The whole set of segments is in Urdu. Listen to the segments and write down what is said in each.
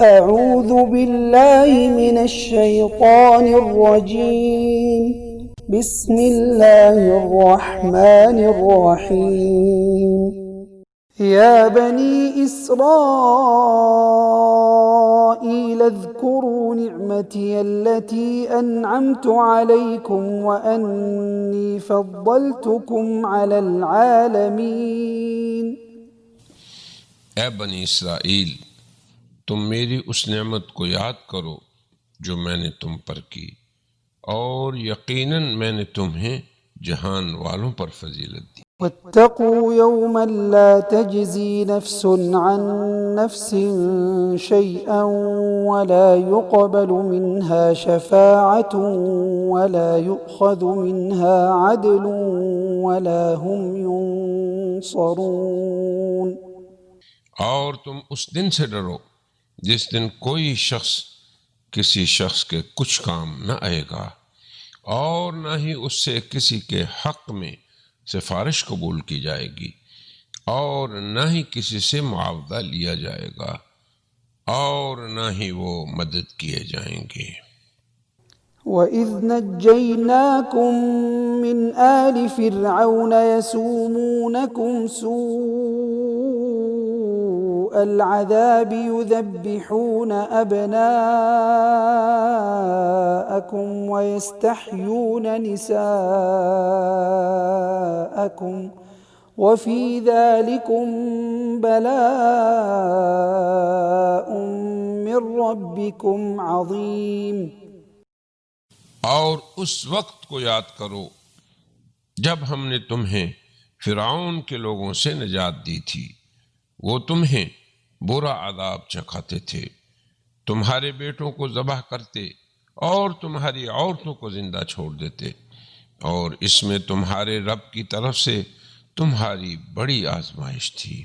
أعوذ بالله من الشيطان الرجيم بسم الله الرحمن الرحيم يا بني إسرائيل اذكروا نعمتي التي أنعمت عليكم وأني فضلتكم على العالمين اے بنی اسرائیل، تم میری اس نعمت کو یاد کرو جو میں نے تم پر کی، اور یقیناً میں نے تمہیں جہان والوں پر فضیلت دی۔ واتقوا يوما لا تجزي نفس عن نفس شيئا ولا يقبل منها شفاعة ولا يؤخذ منها عدل ولا هم ينصرون۔ اور تم اس دن سے ڈرو جس دن کوئی شخص کسی شخص کے کچھ کام نہ آئے گا، اور نہ ہی اس سے کسی کے حق میں سفارش قبول کی جائے گی، اور نہ ہی کسی سے معاوضہ لیا جائے گا، اور نہ ہی وہ مدد کیے جائیں گے۔ وَإِذْ نَجَّيْنَاكُمْ مِنْ آلِ فِرْعَوْنَ يَسُومُونَكُمْ سُوءَ الْعَذَابِ يُذَبِّحُونَ أَبْنَاءَكُمْ وَيَسْتَحْيُونَ نِسَاءَكُمْ وَفِي ذَلِكُمْ بَلَاءٌ مِّن رَّبِّكُمْ عَظِيمٌ۔ اور اس وقت کو یاد کرو جب ہم نے تمہیں فرعون کے لوگوں سے نجات دی تھی، وہ تمہیں برا عذاب چکھاتے تھے، تمہارے بیٹوں کو ذبح کرتے اور تمہاری عورتوں کو زندہ چھوڑ دیتے، اور اس میں تمہارے رب کی طرف سے تمہاری بڑی آزمائش تھی۔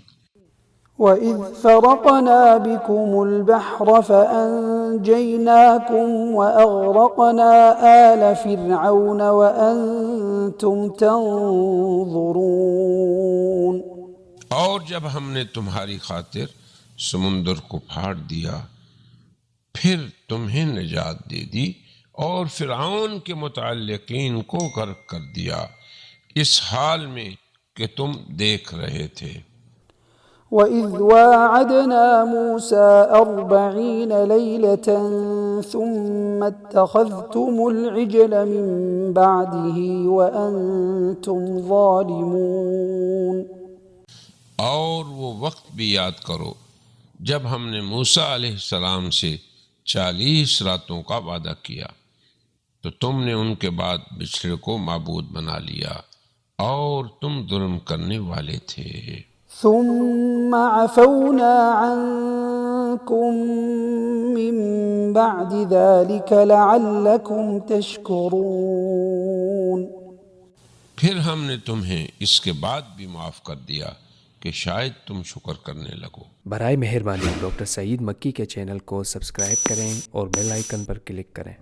وَإِذْ فَرَقْنَا بِكُمُ الْبَحْرَ فَأَنْجَيْنَاكُمْ وَأَغْرَقْنَا آلَ فِرْعَوْنَ وَأَنْتُمْ تَنْظُرُونَ۔ اور جب ہم نے تمہاری خاطر سمندر کو پھاڑ دیا، پھر تمہیں نجات دے دی اور فرعون کے متعلقین کو غرق کر دیا، اس حال میں کہ تم دیکھ رہے تھے۔ وَإِذْ وَاعَدْنَا مُوسَىٰ 40 لَيْلَةً ثُمَّ اتَّخَذْتُمُ الْعِجْلَ مِن بَعْدِهِ وَأَنْتُمْ ظَالِمُونَ۔ اور وہ وقت بھی یاد کرو جب ہم نے موسیٰ علیہ السلام سے 40 راتوں کا وعدہ کیا، تو تم نے ان کے بعد بچھڑے کو معبود بنا لیا اور تم ظلم کرنے والے تھے۔ ثم عفونا عنكم من بعد ذلك لعلكم تشكرون۔ پھر ہم نے تمہیں اس کے بعد بھی معاف کر دیا کہ شاید تم شکر کرنے لگو۔ برائے مہربانی ڈاکٹر سعید مکی کے چینل کو سبسکرائب کریں اور بیل آئیکن پر کلک کریں۔